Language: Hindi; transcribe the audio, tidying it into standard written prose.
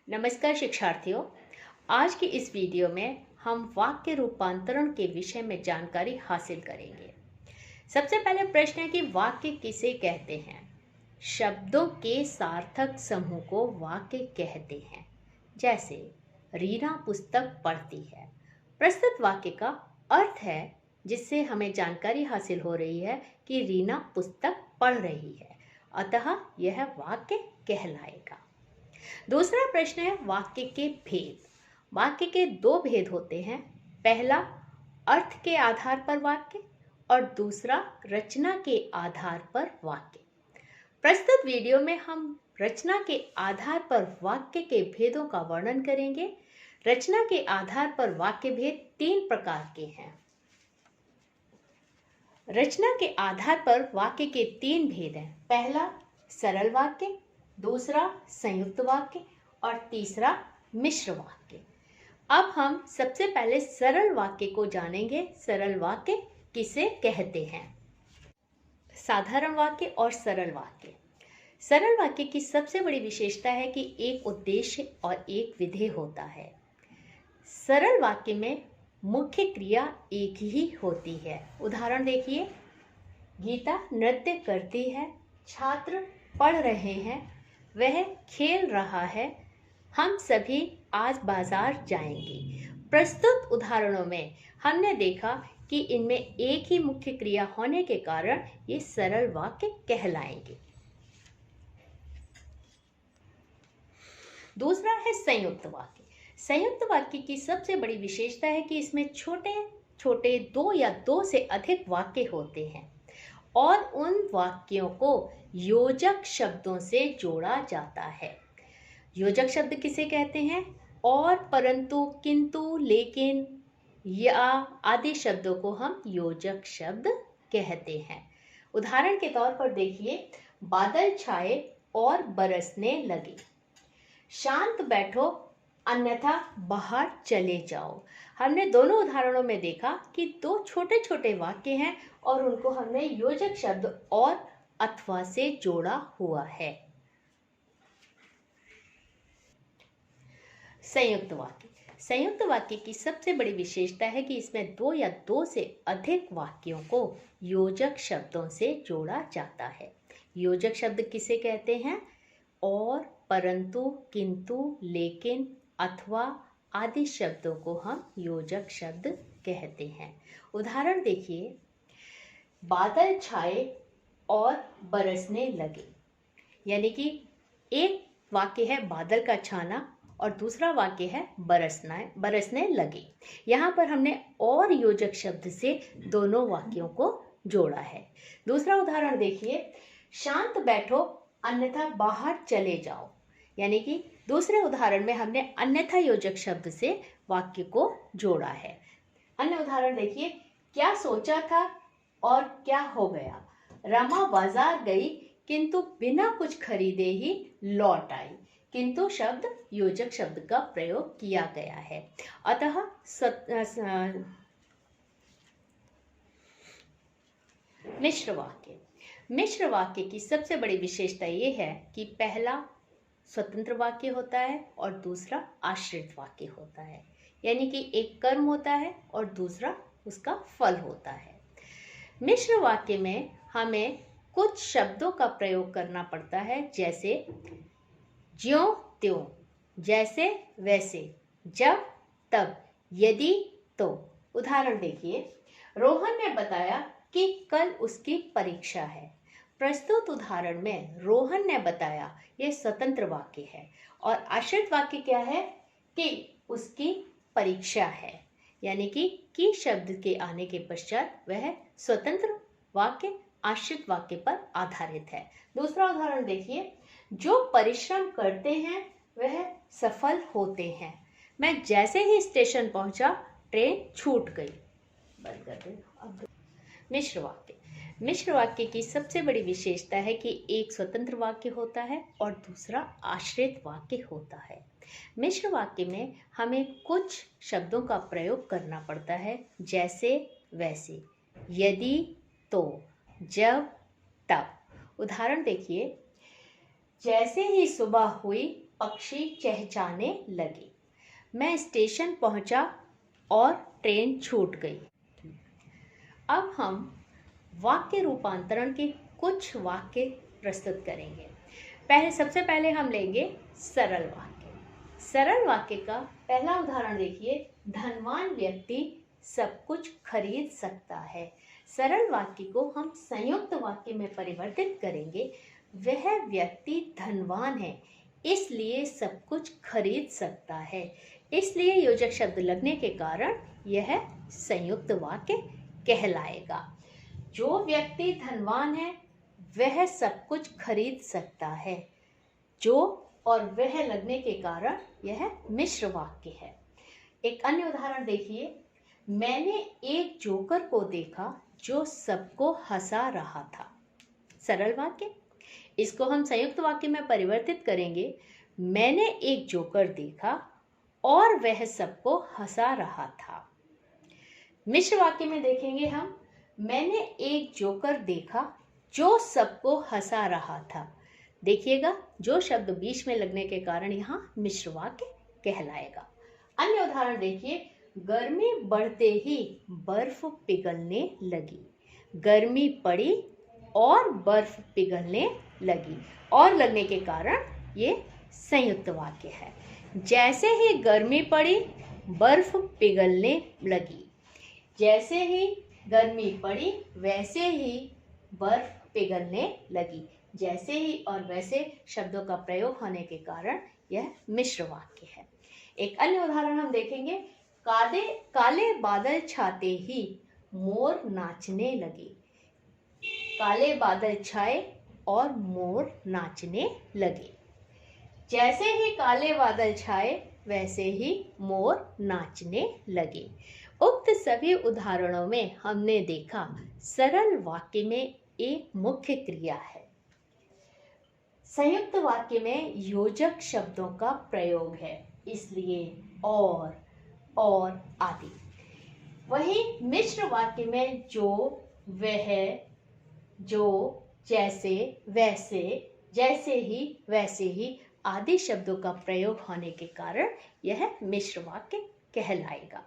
नमस्कार शिक्षार्थियों। आज की इस वीडियो में हम वाक्य रूपांतरण के विषय में जानकारी हासिल करेंगे। सबसे पहले प्रश्न है कि वाक्य किसे कहते हैं। शब्दों के सार्थक समूह को वाक्य कहते हैं। जैसे रीना पुस्तक पढ़ती है। प्रस्तुत वाक्य का अर्थ है जिससे हमें जानकारी हासिल हो रही है कि रीना पुस्तक पढ़ रही है, अतः यह वाक्य कहलाएगा। दूसरा प्रश्न है वाक्य के भेद। वाक्य के दो भेद होते हैं। पहला अर्थ के आधार पर वाक्य और दूसरा रचना के आधार पर वाक्य। प्रस्तुत वीडियो में हम रचना के आधार पर वाक्य के भेदों का वर्णन करेंगे। रचना के आधार पर वाक्य भेद तीन प्रकार के हैं। रचना के आधार पर वाक्य के तीन भेद हैं। पहला सरल वाक्य, दूसरा संयुक्त वाक्य और तीसरा मिश्र वाक्य। अब हम सबसे पहले सरल वाक्य को जानेंगे। सरल वाक्य किसे कहते हैं। साधारण वाक्य और सरल वाक्य। सरल वाक्य की सबसे बड़ी विशेषता है कि एक उद्देश्य और एक विधेय होता है। सरल वाक्य में मुख्य क्रिया एक ही होती है। उदाहरण देखिए, गीता नृत्य करती है, छात्र पढ़ रहे हैं, वह खेल रहा है, हम सभी आज बाजार जाएंगे। प्रस्तुत उदाहरणों में हमने देखा कि इनमें एक ही मुख्य क्रिया होने के कारण ये सरल वाक्य कहलाएंगे। दूसरा है संयुक्त वाक्य। संयुक्त वाक्य की सबसे बड़ी विशेषता है कि इसमें छोटे छोटे दो या दो से अधिक वाक्य होते हैं और उन वाक्यों को योजक शब्दों से जोड़ा जाता है। योजक शब्द किसे कहते हैं। और, परंतु, किंतु, लेकिन या आदि शब्दों को हम योजक शब्द कहते हैं। उदाहरण के तौर पर देखिए, बादल छाए और बरसने लगे। शांत बैठो अन्यथा बाहर चले जाओ। हमने दोनों उदाहरणों में देखा कि दो छोटे छोटे वाक्य हैं और उनको हमने योजक शब्द और अथवा से जोड़ा हुआ है। संयुक्त वाक्य। संयुक्त वाक्य की सबसे बड़ी विशेषता है कि इसमें दो या दो से अधिक वाक्यों को योजक शब्दों से जोड़ा जाता है। योजक शब्द किसे कहते हैं। और, परंतु, किंतु, लेकिन, अथवा आदि शब्दों को हम योजक शब्द कहते हैं। उदाहरण देखिए, बादल छाए और बरसने लगे। यानी कि एक वाक्य है बादल का छाना और दूसरा वाक्य है बरसने लगे। यहाँ पर हमने और योजक शब्द से दोनों वाक्यों को जोड़ा है। दूसरा उदाहरण देखिए, शांत बैठो अन्यथा बाहर चले जाओ। यानी कि दूसरे उदाहरण में हमने अन्यथा योजक शब्द से वाक्य को जोड़ा है। अन्य उदाहरण देखिए, क्या सोचा था और क्या हो गया। रमा बाजार गई किंतु बिना कुछ खरीदे ही लौट आई। किंतु शब्द योजक शब्द का प्रयोग किया गया है। अतः मिश्र वाक्य। मिश्र वाक्य की सबसे बड़ी विशेषता ये है कि पहला स्वतंत्र वाक्य होता है और दूसरा आश्रित वाक्य होता है। यानी कि एक कर्म होता है और दूसरा उसका फल होता है। मिश्र वाक्य में हमें कुछ शब्दों का प्रयोग करना पड़ता है, जैसे ज्यों त्यों, जैसे वैसे, जब तब, यदि तो। उदाहरण देखिए, रोहन ने बताया कि कल उसकी परीक्षा है। प्रस्तुत उदाहरण में रोहन ने बताया, यह स्वतंत्र वाक्य है और आश्रित वाक्य क्या है कि उसकी परीक्षा है। यानी कि शब्द के आने के पश्चात वह स्वतंत्र वाक्य आश्रित वाक्य पर आधारित है। दूसरा उदाहरण देखिए, जो परिश्रम करते हैं वह सफल होते हैं। मैं जैसे ही स्टेशन पहुंचा ट्रेन छूट गई। बंद कर दे। मिश्र वाक्य। मिश्र वाक्य की सबसे बड़ी विशेषता है कि एक स्वतंत्र वाक्य होता है और दूसरा आश्रित वाक्य होता है। मिश्र वाक्य में हमें कुछ शब्दों का प्रयोग करना पड़ता है, जैसे वैसे, यदि तो, जब तब। उदाहरण देखिए, जैसे ही सुबह हुई पक्षी चहचहाने लगे। मैं स्टेशन पहुंचा और ट्रेन छूट गई। अब हम वाक्य रूपांतरण के कुछ वाक्य प्रस्तुत करेंगे। सबसे पहले हम लेंगे सरल वाक्य। सरल वाक्य का पहला उदाहरण देखिए, धनवान व्यक्ति सब कुछ खरीद सकता है। सरल वाक्य को हम संयुक्त वाक्य में परिवर्तित करेंगे। वह व्यक्ति धनवान है इसलिए सब कुछ खरीद सकता है। इसलिए योजक शब्द लगने के कारण यह संयुक्त वाक्य कहलाएगा। जो व्यक्ति धनवान है वह सब कुछ खरीद सकता है। जो और वह लगने के कारण यह मिश्र वाक्य है। एक अन्य उदाहरण देखिए, मैंने एक जोकर को देखा जो सबको हंसा रहा था। सरल वाक्य, इसको हम संयुक्त वाक्य में परिवर्तित करेंगे। मैंने एक जोकर देखा और वह सबको हंसा रहा था। मिश्र वाक्य में देखेंगे हम, मैंने एक जोकर देखा जो सबको हंसा रहा था। देखिएगा, जो शब्द बीच में लगने के कारण यहाँ मिश्र वाक्य कहलाएगा। अन्य उदाहरण देखिए, गर्मी बढ़ते ही बर्फ पिघलने लगी। गर्मी पड़ी और बर्फ पिघलने लगी, और लगने के कारण ये संयुक्त वाक्य है। जैसे ही गर्मी पड़ी बर्फ पिघलने लगी। जैसे ही गर्मी पड़ी वैसे ही बर्फ पिघलने लगी। जैसे ही और वैसे शब्दों का प्रयोग होने के कारण यह मिश्र वाक्य है। एक अन्य उदाहरण हम देखेंगे, काले बादल छाते ही मोर नाचने लगे। काले बादल छाए और मोर नाचने लगे। जैसे ही काले बादल छाए वैसे ही मोर नाचने लगे। उक्त सभी उदाहरणों में हमने देखा सरल वाक्य में एक मुख्य क्रिया है। संयुक्त वाक्य में योजक शब्दों का प्रयोग है, इसलिए और आदि। वहीं मिश्र वाक्य में जो, वह, जो, जैसे, वैसे, जैसे ही, वैसे ही आदि शब्दों का प्रयोग होने के कारण यह मिश्र वाक्य कहलाएगा।